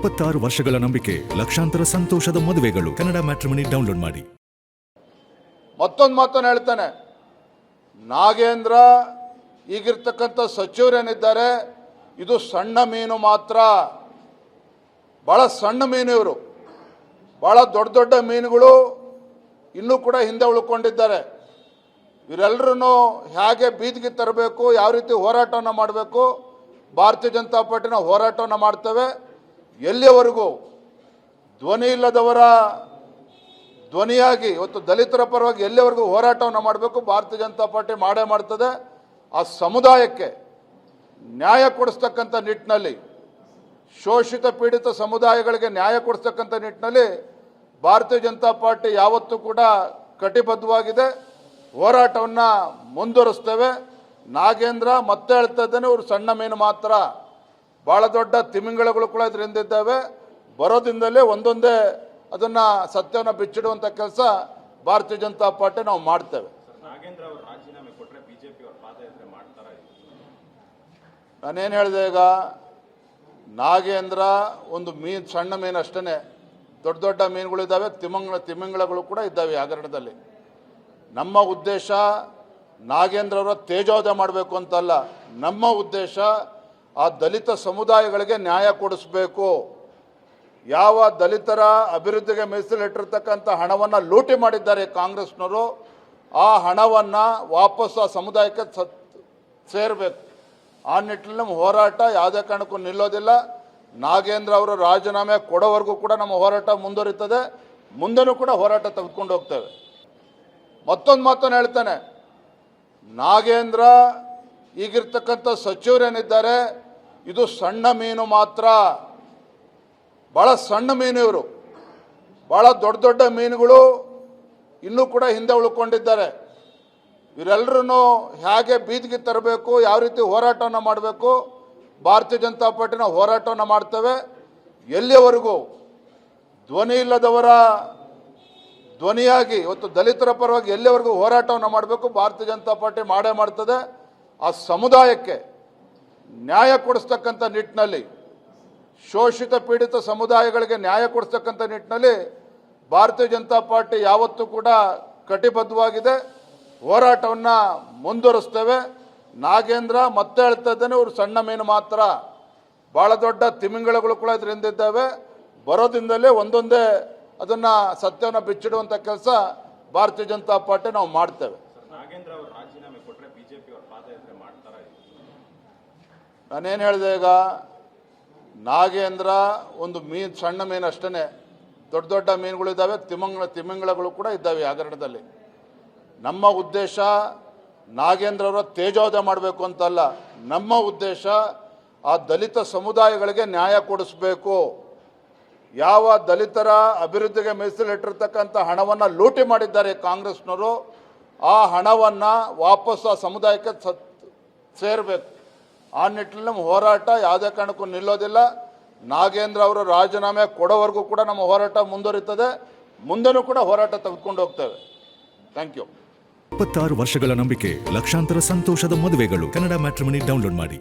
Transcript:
26 ವರ್ಷಗಳ ನಂಬಿಕೆ, ಲಕ್ಷಾಂತರ ಸಂತೋಷದ ಮದುವೆಗಳು. ಕನ್ನಡ ಮ್ಯಾಟ್ರಿಮನಿ ಡೌನ್ಲೋಡ್ ಮಾಡಿ. ಮತ್ತೊಂದು ಮಾತನ್ನು ಹೇಳ್ತಾನೆ, ನಾಗೇಂದ್ರ ಈಗಿರ್ತಕ್ಕಂಥ ಸಚಿವರೇನಿದ್ದಾರೆ ಇದು ಸಣ್ಣ ಮೀನು ಮಾತ್ರ, ಭಾಳ ಸಣ್ಣ ಮೀನು ಇವರು. ಭಾಳ ದೊಡ್ಡ ದೊಡ್ಡ ಮೀನುಗಳು ಇನ್ನೂ ಕೂಡ ಹಿಂದೆ ಉಳ್ಕೊಂಡಿದ್ದಾರೆ. ಇವರೆಲ್ಲರೂ ಹೇಗೆ ಬೀದಿಗೆ ತರಬೇಕು, ಯಾವ ರೀತಿ ಹೋರಾಟವನ್ನು ಮಾಡಬೇಕು, ಭಾರತೀಯ ಜನತಾ ಪಾರ್ಟಿನ ಹೋರಾಟವನ್ನು ಮಾಡ್ತೇವೆ. ಎಲ್ಲಿಯವರೆಗೂ ಧ್ವನಿ ಇಲ್ಲದವರ ಧ್ವನಿಯಾಗಿ ಇವತ್ತು ದಲಿತರ ಪರವಾಗಿ ಎಲ್ಲಿವರೆಗೂ ಹೋರಾಟವನ್ನು ಮಾಡಬೇಕು ಭಾರತೀಯ ಜನತಾ ಪಾರ್ಟಿ ಮಾಡೇ ಮಾಡ್ತದೆ. ಆ ಸಮುದಾಯಕ್ಕೆ ನ್ಯಾಯ ಕೊಡಿಸ್ತಕ್ಕಂಥ ನಿಟ್ಟಿನಲ್ಲಿ, ಶೋಷಿತ ಪೀಡಿತ ಸಮುದಾಯಗಳಿಗೆ ನ್ಯಾಯ ಕೊಡಿಸ್ತಕ್ಕಂಥ ನಿಟ್ಟಿನಲ್ಲಿ ಭಾರತೀಯ ಜನತಾ ಪಾರ್ಟಿ ಯಾವತ್ತೂ ಕೂಡ ಕಟಿಬದ್ಧವಾಗಿದೆ. ಹೋರಾಟವನ್ನು ಮುಂದುವರಿಸ್ತೇವೆ. ನಾಗೇಂದ್ರ ಮತ್ತೆ ಹೇಳ್ತಾ ಇದ್ದಾನೆ, ಇವರು ಸಣ್ಣ ಮೀನು ಮಾತ್ರ, ಭಾಳ ದೊಡ್ಡ ತಿಮಿಂಗಲಗಳು ಕೂಡ ಇದರಿಂದ ಇದ್ದಾವೆ. ಬರೋದಿಂದಲೇ ಒಂದೊಂದೇ ಅದನ್ನು ಸತ್ಯವನ್ನು ಬಿಚ್ಚಿಡುವಂಥ ಕೆಲಸ ಭಾರತೀಯ ಜನತಾ ಪಾರ್ಟಿ ನಾವು ಮಾಡ್ತೇವೆ. ನಾನೇನು ಹೇಳಿದೆ, ಈಗ ನಾಗೇಂದ್ರ ಒಂದು ಮೀನು, ಸಣ್ಣ ಮೀನು ಅಷ್ಟೇ. ದೊಡ್ಡ ದೊಡ್ಡ ಮೀನುಗಳಿದ್ದಾವೆ, ತಿಮಿಂಗಲಗಳು ಕೂಡ ಇದ್ದಾವೆ ಹಗರಣದಲ್ಲಿ. ನಮ್ಮ ಉದ್ದೇಶ ನಾಗೇಂದ್ರ ಅವರ ತೇಜೋವಧೆ ಮಾಡಬೇಕು ಅಂತಲ್ಲ. ನಮ್ಮ ಉದ್ದೇಶ ಆ ದಲಿತ ಸಮುದಾಯಗಳಿಗೆ ನ್ಯಾಯ ಕೊಡಿಸ್ಬೇಕು. ಯಾವ ದಲಿತರ ಅಭಿವೃದ್ಧಿಗೆ ಮೀಸಲಿಟ್ಟಿರ್ತಕ್ಕಂಥ ಹಣವನ್ನು ಲೂಟಿ ಮಾಡಿದ್ದಾರೆ ಕಾಂಗ್ರೆಸ್ನವರು, ಆ ಹಣವನ್ನು ವಾಪಸ್ ಆ ಸಮುದಾಯಕ್ಕೆ ಸೇರಬೇಕು. ಆ ನಿಟ್ಟಿನಲ್ಲಿ ನಮ್ಮ ಹೋರಾಟ ಯಾವುದೇ ಕಾರಣಕ್ಕೂ ನಿಲ್ಲೋದಿಲ್ಲ. ನಾಗೇಂದ್ರ ಅವರು ರಾಜೀನಾಮೆ ಕೊಡೋವರೆಗೂ ಕೂಡ ನಮ್ಮ ಹೋರಾಟ ಮುಂದುವರಿತದೆ. ಮುಂದೆನೂ ಕೂಡ ಹೋರಾಟ ತೆಗೆದುಕೊಂಡು ಹೋಗ್ತೇವೆ. ಮತ್ತೊಂದು ಮಾತನ್ನು ಹೇಳ್ತಾನೆ, ನಾಗೇಂದ್ರ ಈಗಿರ್ತಕ್ಕಂಥ ಸಚಿವರೇನಿದ್ದಾರೆ ಇದು ಸಣ್ಣ ಮೀನು ಮಾತ್ರ, ಭಾಳ ಸಣ್ಣ ಮೀನು ಇವರು. ಭಾಳ ದೊಡ್ಡ ದೊಡ್ಡ ಮೀನುಗಳು ಇನ್ನೂ ಕೂಡ ಹಿಂದೆ ಉಳ್ಕೊಂಡಿದ್ದಾರೆ. ಇವರೆಲ್ಲರೂ ಹೇಗೆ ಬೀದಿಗೆ ತರಬೇಕು, ಯಾವ ರೀತಿ ಹೋರಾಟವನ್ನು ಮಾಡಬೇಕು, ಭಾರತೀಯ ಜನತಾ ಪಾರ್ಟಿನ ಹೋರಾಟವನ್ನು ಮಾಡ್ತೇವೆ. ಎಲ್ಲಿಯವರೆಗೂ ಧ್ವನಿ ಇಲ್ಲದವರ ಧ್ವನಿಯಾಗಿ ಇವತ್ತು ದಲಿತರ ಪರವಾಗಿ ಎಲ್ಲಿವರೆಗೂ ಹೋರಾಟವನ್ನು ಮಾಡಬೇಕು ಭಾರತೀಯ ಜನತಾ ಪಾರ್ಟಿ ಮಾಡೇ ಮಾಡ್ತದೆ. ಆ ಸಮುದಾಯಕ್ಕೆ ನ್ಯಾಯ ಕೊಡಿಸ್ತಕ್ಕಂಥ ನಿಟ್ಟಿನಲ್ಲಿ, ಶೋಷಿತ ಪೀಡಿತ ಸಮುದಾಯಗಳಿಗೆ ನ್ಯಾಯ ಕೊಡಿಸ್ತಕ್ಕಂಥ ನಿಟ್ಟಿನಲ್ಲಿ ಭಾರತೀಯ ಜನತಾ ಪಾರ್ಟಿ ಯಾವತ್ತೂ ಕೂಡ ಕಟಿಬದ್ಧವಾಗಿದೆ. ಹೋರಾಟವನ್ನು ಮುಂದುವರಿಸ್ತೇವೆ. ನಾಗೇಂದ್ರ ಮತ್ತೆ ಹೇಳ್ತಾ ಇದ್ದಾನೆ, ಇವರು ಸಣ್ಣ ಮೀನು ಮಾತ್ರ, ಭಾಳ ದೊಡ್ಡ ತಿಮಿಂಗಲಗಳು ಕೂಡ ಇದರಿಂದ ಇದ್ದಾವೆ. ಬರೋದಿಂದಲೇ ಒಂದೊಂದೇ ಅದನ್ನು ಸತ್ಯವನ್ನು ಬಿಚ್ಚಿಡುವಂಥ ಕೆಲಸ ಭಾರತೀಯ ಜನತಾ ಪಾರ್ಟಿ ನಾವು ಮಾಡ್ತೇವೆ. ನಾನೇನು ಹೇಳಿದೆ, ಈಗ ನಾಗೇಂದ್ರ ಒಂದು ಮೀನು, ಸಣ್ಣ ಮೀನು ಅಷ್ಟೇ. ದೊಡ್ಡ ದೊಡ್ಡ ಮೀನುಗಳಿದ್ದಾವೆ, ತಿಮಿಂಗಲಗಳು ಕೂಡ ಇದ್ದಾವೆ ಹಗರಣದಲ್ಲಿ. ನಮ್ಮ ಉದ್ದೇಶ ನಾಗೇಂದ್ರ ಅವರ ತೇಜೋವಧೆ ಮಾಡಬೇಕು ಅಂತಲ್ಲ. ನಮ್ಮ ಉದ್ದೇಶ ಆ ದಲಿತ ಸಮುದಾಯಗಳಿಗೆ ನ್ಯಾಯ ಕೊಡಿಸ್ಬೇಕು. ಯಾವ ದಲಿತರ ಅಭಿವೃದ್ಧಿಗೆ ಮೀಸಲಿಟ್ಟಿರ್ತಕ್ಕಂಥ ಹಣವನ್ನು ಲೂಟಿ ಮಾಡಿದ್ದಾರೆ ಕಾಂಗ್ರೆಸ್ನವರು, ಆ ಹಣವನ್ನು ವಾಪಸ್ ಆ ಸಮುದಾಯಕ್ಕೆ ಸೇರಬೇಕು. ಆ ನಿಟ್ಟಿನಲ್ಲಿ ನಮ್ಮ ಹೋರಾಟ ಯಾವುದೇ ಕಾರಣಕ್ಕೂ ನಿಲ್ಲೋದಿಲ್ಲ. ನಾಗೇಂದ್ರ ಅವರು ರಾಜೀನಾಮೆ ಕೊಡೋವರೆಗೂ ಕೂಡ ನಮ್ಮ ಹೋರಾಟ ಮುಂದುವರಿತದೆ. ಮುಂದೆನೂ ಕೂಡ ಹೋರಾಟ ತೆಗೆದುಕೊಂಡು ಹೋಗ್ತೇವೆ. Thank you. 26 ವರ್ಷಗಳ ನಂಬಿಕೆ, ಲಕ್ಷಾಂತರ ಸಂತೋಷದ ಮದುವೆಗಳು. ಕನ್ನಡ ಮ್ಯಾಟ್ರಿಮನಿ ಡೌನ್ಲೋಡ್ ಮಾಡಿ.